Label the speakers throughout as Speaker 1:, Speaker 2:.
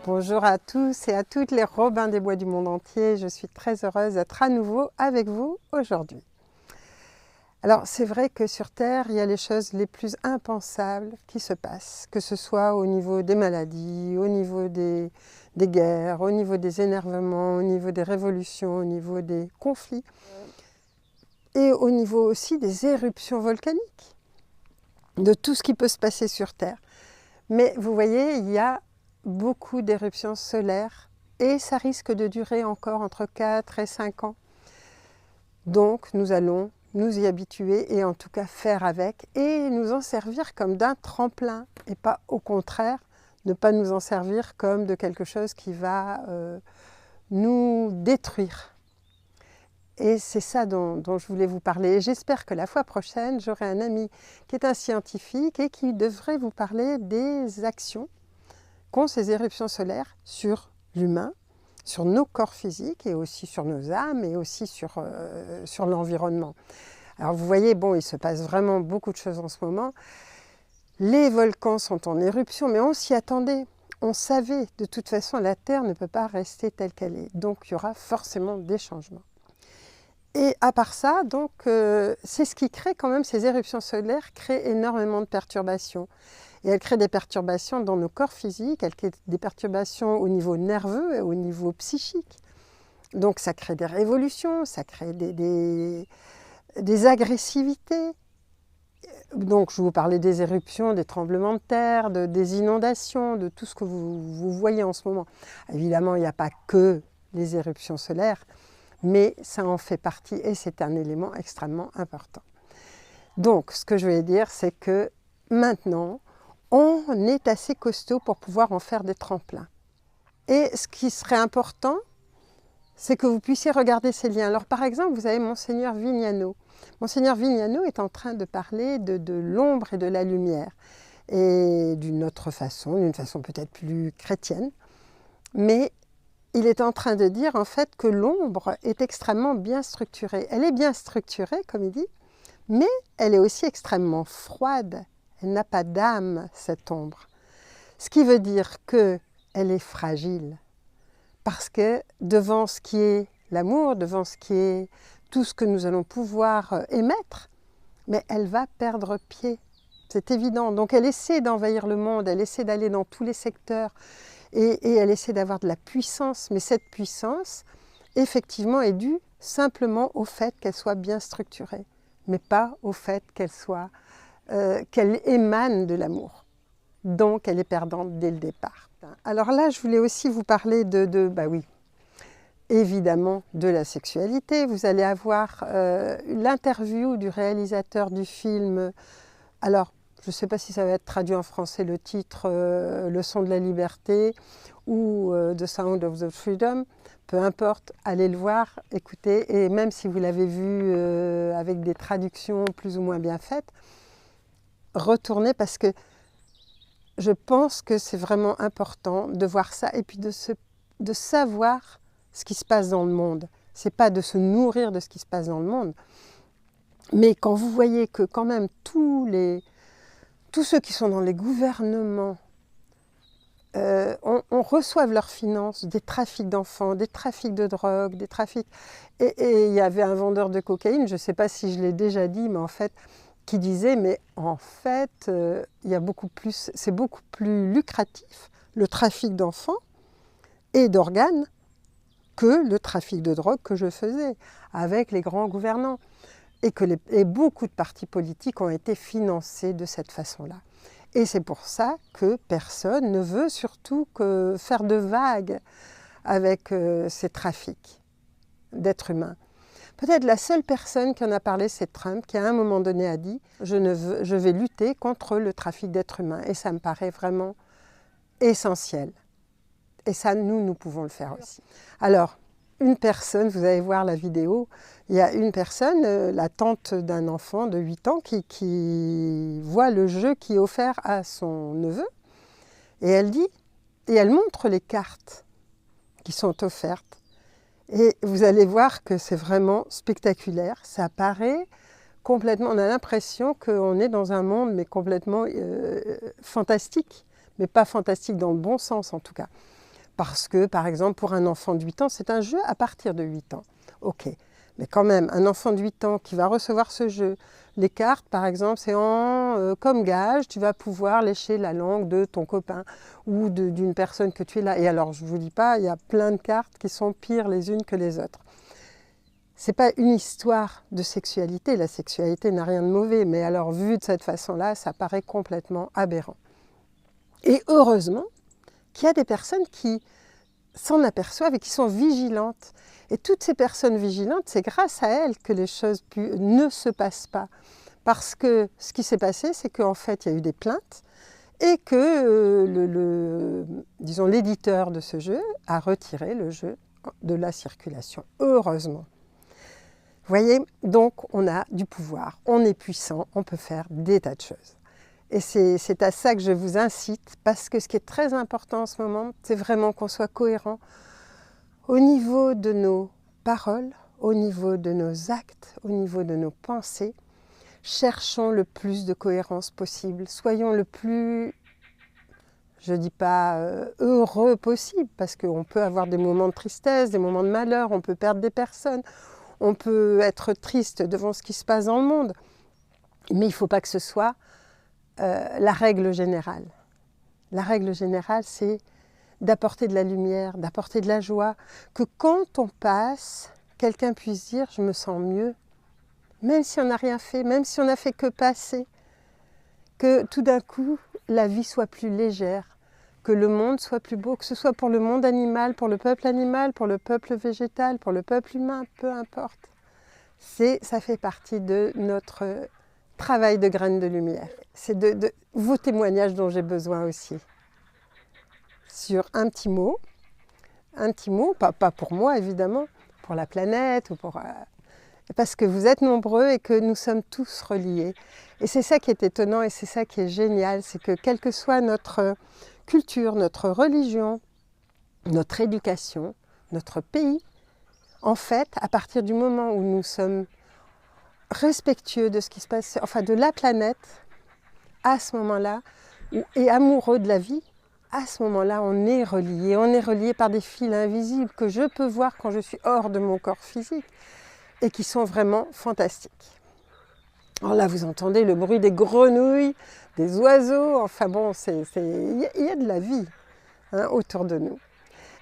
Speaker 1: Bonjour à tous et à toutes les Robins des Bois du monde entier. Je suis très heureuse d'être à nouveau avec vous aujourd'hui. Alors c'est vrai que sur Terre, il y a les choses les plus impensables qui se passent, que ce soit au niveau des maladies, au niveau des guerres, au niveau des énervements, au niveau des révolutions, au niveau des conflits et au niveau aussi des éruptions volcaniques, de tout ce qui peut se passer sur Terre. Mais vous voyez, il y a beaucoup d'éruptions solaires et ça risque de durer encore entre 4 et 5 ans. Donc nous allons nous y habituer et en tout cas faire avec et nous en servir comme d'un tremplin et pas au contraire ne pas nous en servir comme de quelque chose qui va nous détruire. Et c'est ça dont je voulais vous parler. J'espère que la fois prochaine, j'aurai un ami qui est un scientifique et qui devrait vous parler des actions qu'ont ces éruptions solaires sur l'humain, sur nos corps physiques et aussi sur nos âmes et aussi sur l'environnement. Alors vous voyez, bon, il se passe vraiment beaucoup de choses en ce moment. Les volcans sont en éruption, mais on s'y attendait. On savait, de toute façon, la Terre ne peut pas rester telle qu'elle est. Donc il y aura forcément des changements. Et à part ça, donc, c'est ce qui crée quand même, ces éruptions solaires créent énormément de perturbations. Et elles créent des perturbations dans nos corps physiques, elles créent des perturbations au niveau nerveux et au niveau psychique. Donc ça crée des révolutions, ça crée des agressivités. Donc je vous parlais des éruptions, des tremblements de terre, des inondations, de tout ce que vous voyez en ce moment. Évidemment, il n'y a pas que les éruptions solaires, mais ça en fait partie et c'est un élément extrêmement important. Donc, ce que je voulais dire, c'est que maintenant, on est assez costaud pour pouvoir en faire des tremplins. Et ce qui serait important, c'est que vous puissiez regarder ces liens. Alors, par exemple, vous avez Monseigneur Vignano. Monseigneur Vignano est en train de parler de l'ombre et de la lumière, et d'une autre façon, d'une façon peut-être plus chrétienne, mais il est en train de dire en fait que l'ombre est extrêmement bien structurée. Elle est bien structurée, comme il dit, mais elle est aussi extrêmement froide. Elle n'a pas d'âme, cette ombre. Ce qui veut dire qu'elle est fragile. Parce que devant ce qui est l'amour, devant ce qui est tout ce que nous allons pouvoir émettre, mais elle va perdre pied. C'est évident. Donc elle essaie d'envahir le monde, elle essaie d'aller dans tous les secteurs, et elle essaie d'avoir de la puissance, mais cette puissance, effectivement, est due simplement au fait qu'elle soit bien structurée, mais pas au fait qu'elle émane de l'amour. Donc, elle est perdante dès le départ. Alors là, je voulais aussi vous parler bah oui, évidemment, de la sexualité. Vous allez avoir l'interview du réalisateur du film. Alors, je ne sais pas si ça va être traduit en français, le titre Le son de la liberté ou The Sound of the Freedom. Peu importe, allez le voir, écoutez, et même si vous l'avez vu avec des traductions plus ou moins bien faites, retournez parce que je pense que c'est vraiment important de voir ça et puis de savoir ce qui se passe dans le monde. Ce n'est pas de se nourrir de ce qui se passe dans le monde, mais quand vous voyez que quand même tous ceux qui sont dans les gouvernements on reçoive leurs finances des trafics d'enfants, des trafics de drogue, des trafics... Et il y avait un vendeur de cocaïne, je ne sais pas si je l'ai déjà dit, mais en fait, qui disait, mais en fait, c'est beaucoup plus lucratif le trafic d'enfants et d'organes que le trafic de drogue que je faisais avec les grands gouvernants. Et beaucoup de partis politiques ont été financés de cette façon-là. Et c'est pour ça que personne ne veut surtout que faire de vagues avec ces trafics d'êtres humains. Peut-être la seule personne qui en a parlé, c'est Trump, qui à un moment donné a dit « je vais lutter contre le trafic d'êtres humains ». Et ça me paraît vraiment essentiel. Et ça, nous pouvons le faire aussi. Alors, une personne, vous allez voir la vidéo, il y a une personne, la tante d'un enfant de 8 ans, qui voit le jeu qui est offert à son neveu, et elle montre les cartes qui sont offertes. Et vous allez voir que c'est vraiment spectaculaire, ça paraît complètement, on a l'impression qu'on est dans un monde, mais complètement fantastique, mais pas fantastique dans le bon sens en tout cas. Parce que, par exemple, pour un enfant de 8 ans, c'est un jeu à partir de 8 ans. Ok, mais quand même, un enfant de 8 ans qui va recevoir ce jeu, les cartes, par exemple, c'est comme gage, tu vas pouvoir lécher la langue de ton copain ou d'une personne que tu es là. Et alors, je ne vous dis pas, il y a plein de cartes qui sont pires les unes que les autres. Ce n'est pas une histoire de sexualité, la sexualité n'a rien de mauvais, mais alors vu de cette façon-là, ça paraît complètement aberrant. Et heureusement qu'il y a des personnes qui s'en aperçoivent et qui sont vigilantes. Et toutes ces personnes vigilantes, c'est grâce à elles que les choses ne se passent pas. Parce que ce qui s'est passé, c'est qu'en fait, il y a eu des plaintes et que disons, l'éditeur de ce jeu a retiré le jeu de la circulation, heureusement. Vous voyez, donc on a du pouvoir, on est puissant, on peut faire des tas de choses. Et c'est à ça que je vous incite, parce que ce qui est très important en ce moment, c'est vraiment qu'on soit cohérent au niveau de nos paroles, au niveau de nos actes, au niveau de nos pensées. Cherchons le plus de cohérence possible, soyons le plus, je ne dis pas heureux possible, parce qu'on peut avoir des moments de tristesse, des moments de malheur, on peut perdre des personnes, on peut être triste devant ce qui se passe dans le monde, mais il ne faut pas que ce soit la règle générale. La règle générale, c'est d'apporter de la lumière, d'apporter de la joie, que quand on passe, quelqu'un puisse dire « je me sens mieux », même si on n'a rien fait, même si on n'a fait que passer, que tout d'un coup, la vie soit plus légère, que le monde soit plus beau, que ce soit pour le monde animal, pour le peuple végétal, pour le peuple humain, peu importe. Ça fait partie de notre travail de graines de lumière. C'est de vos témoignages dont j'ai besoin aussi. Sur un petit mot, pas pour moi évidemment, pour la planète, ou parce que vous êtes nombreux et que nous sommes tous reliés. Et c'est ça qui est étonnant et c'est ça qui est génial, c'est que quelle que soit notre culture, notre religion, notre éducation, notre pays, en fait, à partir du moment où nous sommes respectueux de ce qui se passe, enfin de la planète, à ce moment-là, et amoureux de la vie, à ce moment-là, on est relié par des fils invisibles que je peux voir quand je suis hors de mon corps physique et qui sont vraiment fantastiques. Alors là, vous entendez le bruit des grenouilles, des oiseaux, enfin bon, il y a de la vie autour de nous.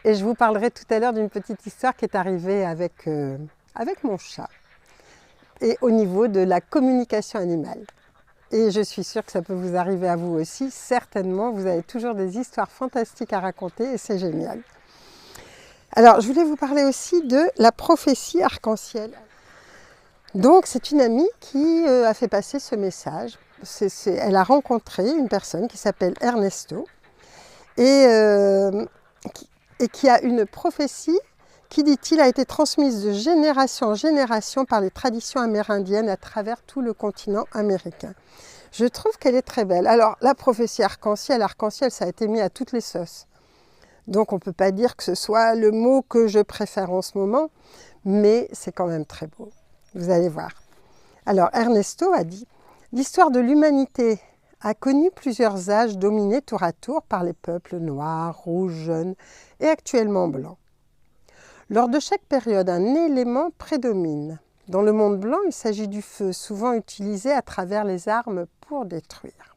Speaker 1: Et je vous parlerai tout à l'heure d'une petite histoire qui est arrivée avec mon chat et au niveau de la communication animale. Et je suis sûre que ça peut vous arriver à vous aussi, certainement, vous avez toujours des histoires fantastiques à raconter et c'est génial. Alors, je voulais vous parler aussi de la prophétie arc-en-ciel. Donc, c'est une amie qui a fait passer ce message. Elle a rencontré une personne qui s'appelle Ernesto et qui a une prophétie qui, dit-il, a été transmise de génération en génération par les traditions amérindiennes à travers tout le continent américain. Je trouve qu'elle est très belle. Alors, la prophétie arc-en-ciel, ça a été mis à toutes les sauces. Donc, on ne peut pas dire que ce soit le mot que je préfère en ce moment, mais c'est quand même très beau. Vous allez voir. Alors, Ernesto a dit « L'histoire de l'humanité a connu plusieurs âges dominés tour à tour par les peuples noirs, rouges, jaunes et actuellement blancs. Lors de chaque période, un élément prédomine. Dans le monde blanc, il s'agit du feu, souvent utilisé à travers les armes pour détruire.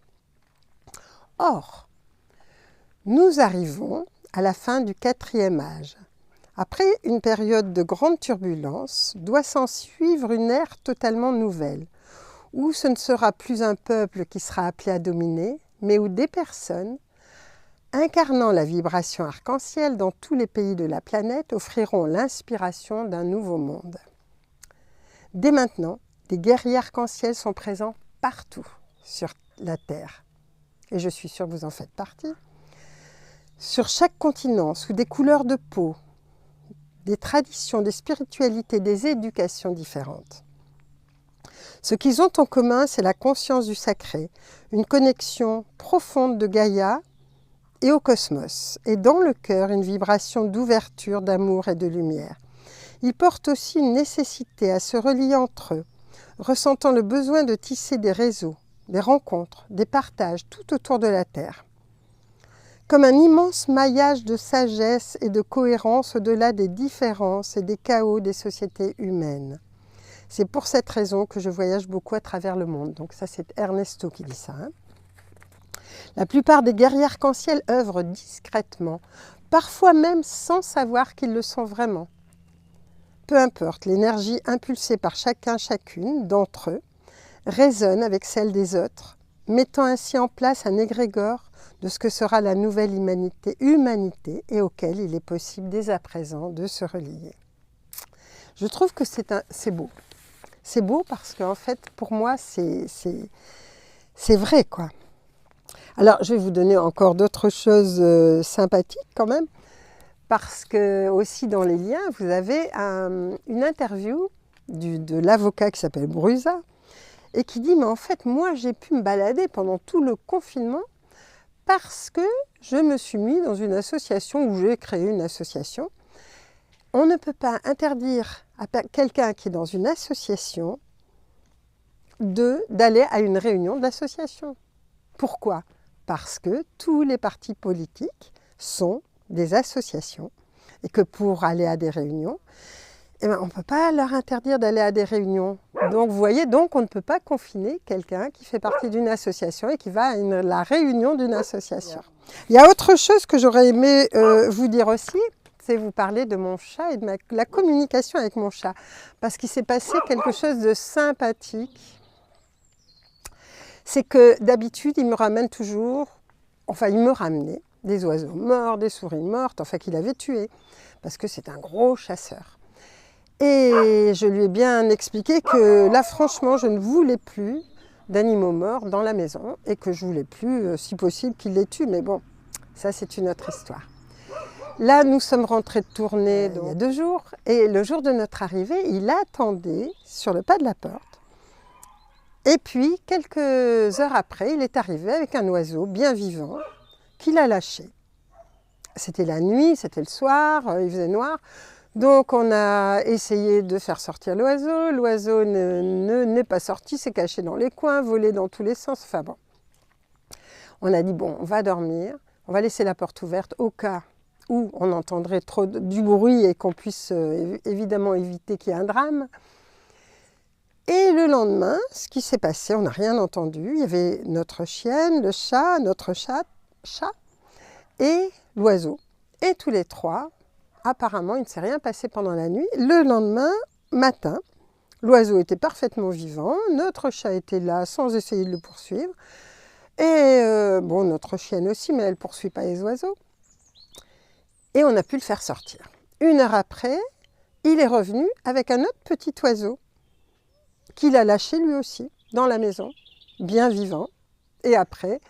Speaker 1: Or, nous arrivons à la fin du 4e âge. Après une période de grande turbulence, doit s'en suivre une ère totalement nouvelle, où ce ne sera plus un peuple qui sera appelé à dominer, mais où des personnes, incarnant la vibration arc-en-ciel dans tous les pays de la planète, offriront l'inspiration d'un nouveau monde. Dès maintenant, des guerriers arc-en-ciel sont présents partout sur la Terre. Et je suis sûre que vous en faites partie. Sur chaque continent, sous des couleurs de peau, des traditions, des spiritualités, des éducations différentes. Ce qu'ils ont en commun, c'est la conscience du sacré, une connexion profonde de Gaïa et au cosmos, et dans le cœur, une vibration d'ouverture, d'amour et de lumière. Ils portent aussi une nécessité à se relier entre eux, ressentant le besoin de tisser des réseaux, des rencontres, des partages tout autour de la Terre. comme un immense maillage de sagesse et de cohérence au-delà des différences et des chaos des sociétés humaines. C'est pour cette raison que je voyage beaucoup à travers le monde. Donc ça, c'est Ernesto qui dit ça. La plupart des guerriers arc-en-ciel œuvrent discrètement, parfois même sans savoir qu'ils le sont vraiment. Peu importe, l'énergie impulsée par chacune d'entre eux résonne avec celle des autres, mettant ainsi en place un égrégore de ce que sera la nouvelle humanité et auquel il est possible dès à présent de se relier. Je trouve que c'est beau. C'est beau parce qu'en fait, pour moi, c'est vrai, quoi. Alors, je vais vous donner encore d'autres choses sympathiques quand même, parce que aussi dans les liens, vous avez une interview de l'avocat qui s'appelle Brusa, et qui dit, mais en fait, moi, j'ai pu me balader pendant tout le confinement parce que je me suis mis dans une association, où j'ai créé une association. On ne peut pas interdire à quelqu'un qui est dans une association d'aller à une réunion de l'association. Pourquoi? Parce que tous les partis politiques sont des associations et que pour aller à des réunions, eh ben, on ne peut pas leur interdire d'aller à des réunions. Donc vous voyez, donc on ne peut pas confiner quelqu'un qui fait partie d'une association et qui va à la réunion d'une association. Il y a autre chose que j'aurais aimé vous dire aussi, c'est vous parler de mon chat et de la communication avec mon chat. Parce qu'il s'est passé quelque chose de sympathique. C'est que d'habitude, il me ramène toujours, enfin il me ramenait des oiseaux morts, des souris mortes, enfin qu'il avait tués, parce que c'est un gros chasseur. Et je lui ai bien expliqué que là, franchement, je ne voulais plus d'animaux morts dans la maison et que je ne voulais plus, si possible, qu'il les tue. Mais bon, ça, c'est une autre histoire. Là, nous sommes rentrés de tournée il y a 2 jours et le jour de notre arrivée, il attendait sur le pas de la porte. Et puis, quelques heures après, il est arrivé avec un oiseau bien vivant qu'il a lâché. C'était la nuit, c'était le soir, il faisait noir. Donc on a essayé de faire sortir l'oiseau. L'oiseau n'est pas sorti, s'est caché dans les coins, volé dans tous les sens. Enfin bon, on a dit bon, on va dormir, on va laisser la porte ouverte au cas où on entendrait trop du bruit et qu'on puisse évidemment éviter qu'il y ait un drame. Et le lendemain, ce qui s'est passé, on n'a rien entendu. Il y avait notre chienne, le chat, notre chat et l'oiseau. Et tous les trois, apparemment, il ne s'est rien passé pendant la nuit. Le lendemain matin, l'oiseau était parfaitement vivant, notre chat était là sans essayer de le poursuivre. Et bon, notre chienne aussi, mais elle ne poursuit pas les oiseaux. Et on a pu le faire sortir. 1 heure après, il est revenu avec un autre petit oiseau qu'il a lâché lui aussi dans la maison, bien vivant. Et après,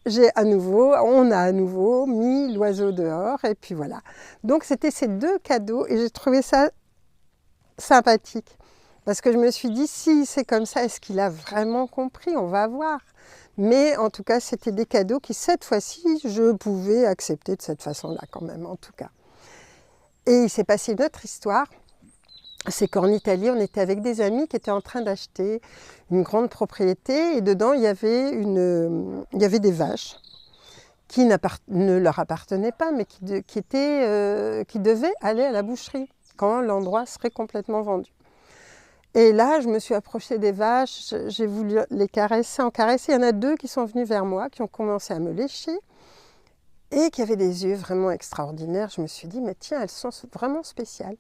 Speaker 1: on a à nouveau mis l'oiseau dehors et puis voilà. Donc c'était ces 2 cadeaux et j'ai trouvé ça sympathique. Parce que je me suis dit, si c'est comme ça, est-ce qu'il a vraiment compris? On va voir. Mais en tout cas, c'était des cadeaux qui, cette fois-ci, je pouvais accepter de cette façon-là quand même, en tout cas. Et il s'est passé une autre histoire. C'est qu'en Italie, on était avec des amis qui étaient en train d'acheter une grande propriété et dedans, il y avait des vaches qui ne leur appartenaient pas, mais qui devaient aller à la boucherie quand l'endroit serait complètement vendu. Et là, je me suis approchée des vaches, j'ai voulu les caresser, en caresser. Il y en a 2 qui sont venus vers moi, qui ont commencé à me lécher et qui avaient des yeux vraiment extraordinaires. Je me suis dit, mais tiens, elles sont vraiment spéciales.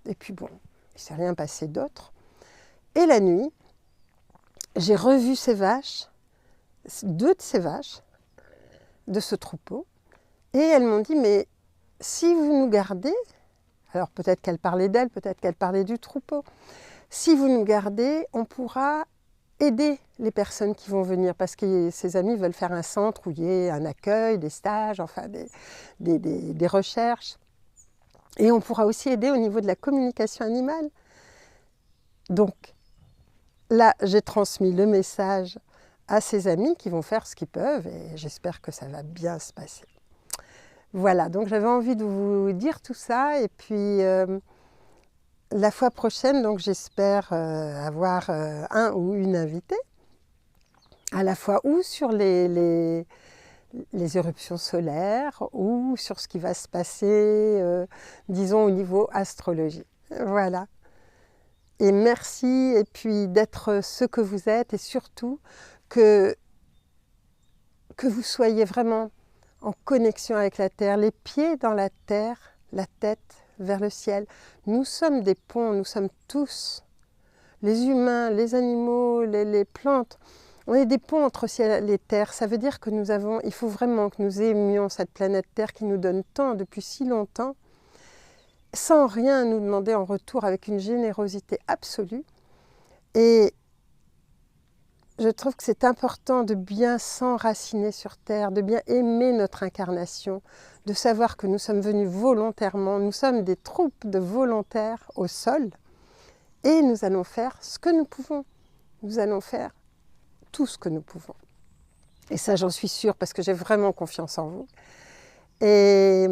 Speaker 1: Et puis bon, il ne s'est rien passé d'autre. Et la nuit, j'ai revu ces vaches, 2 de ces vaches, de ce troupeau, et elles m'ont dit, mais si vous nous gardez, alors peut-être qu'elles parlaient d'elles, peut-être qu'elles parlaient du troupeau, si vous nous gardez, on pourra aider les personnes qui vont venir, parce que ces amis veulent faire un centre où il y ait un accueil, des stages, enfin des recherches. Et on pourra aussi aider au niveau de la communication animale. Donc là, j'ai transmis le message à ces amis qui vont faire ce qu'ils peuvent et j'espère que ça va bien se passer. Voilà, donc j'avais envie de vous dire tout ça et puis la fois prochaine, donc j'espère avoir un ou une invitée, à la fois ou sur les les éruptions solaires ou sur ce qui va se passer, disons, au niveau astrologie. Voilà. Et merci, et puis d'être ce que vous êtes, et surtout que vous soyez vraiment en connexion avec la Terre, les pieds dans la Terre, la tête vers le ciel. Nous sommes des ponts, nous sommes tous, les humains, les animaux, les plantes, on est des ponts entre ciel et terre. Ça veut dire que il faut vraiment que nous aimions cette planète Terre qui nous donne tant depuis si longtemps, sans rien nous demander en retour, avec une générosité absolue. Et je trouve que c'est important de bien s'enraciner sur Terre, de bien aimer notre incarnation, de savoir que nous sommes venus volontairement, nous sommes des troupes de volontaires au sol, et nous allons faire ce que nous pouvons. Nous allons faire tout ce que nous pouvons. Et ça, j'en suis sûre, parce que j'ai vraiment confiance en vous. Et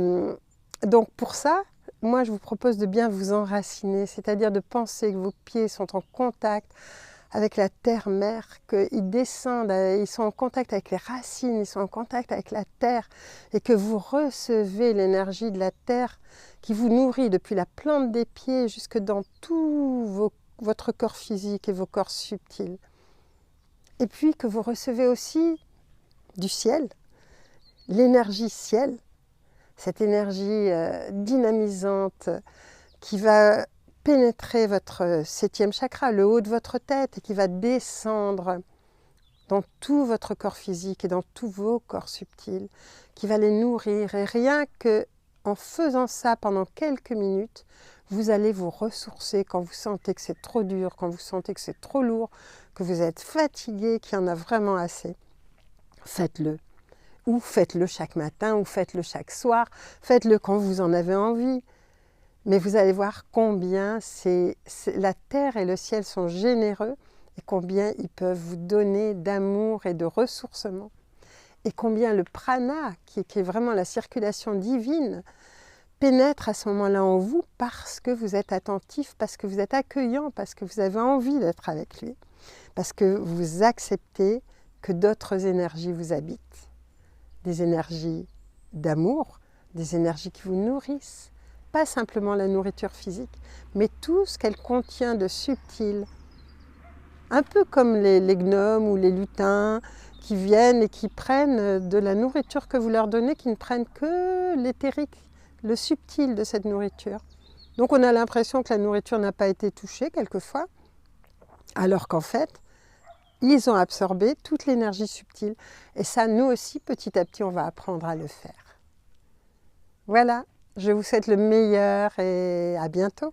Speaker 1: donc pour ça, moi, je vous propose de bien vous enraciner, c'est-à-dire de penser que vos pieds sont en contact avec la terre-mère, qu'ils descendent, ils sont en contact avec les racines, ils sont en contact avec la terre, et que vous recevez l'énergie de la terre qui vous nourrit depuis la plante des pieds jusque dans tout votre corps physique et vos corps subtils. Et puis que vous recevez aussi du ciel, l'énergie ciel, cette énergie dynamisante qui va pénétrer votre 7e chakra, le haut de votre tête, et qui va descendre dans tout votre corps physique et dans tous vos corps subtils, qui va les nourrir. Et rien qu'en faisant ça pendant quelques minutes, vous allez vous ressourcer quand vous sentez que c'est trop dur, quand vous sentez que c'est trop lourd, que vous êtes fatigué, qu'il y en a vraiment assez. Faites-le. Ou faites-le chaque matin, ou faites-le chaque soir, faites-le quand vous en avez envie. Mais vous allez voir combien la terre et le ciel sont généreux, et combien ils peuvent vous donner d'amour et de ressourcement. Et combien le prana, qui est vraiment la circulation divine, pénètre à ce moment-là en vous parce que vous êtes attentif, parce que vous êtes accueillant, parce que vous avez envie d'être avec lui, parce que vous acceptez que d'autres énergies vous habitent. Des énergies d'amour, des énergies qui vous nourrissent, pas simplement la nourriture physique, mais tout ce qu'elle contient de subtil. Un peu comme les gnomes ou les lutins qui viennent et qui prennent de la nourriture que vous leur donnez, qui ne prennent que l'éthérique, le subtil de cette nourriture. Donc on a l'impression que la nourriture n'a pas été touchée quelquefois, alors qu'en fait, ils ont absorbé toute l'énergie subtile. Et ça, nous aussi, petit à petit, on va apprendre à le faire. Voilà, je vous souhaite le meilleur et à bientôt.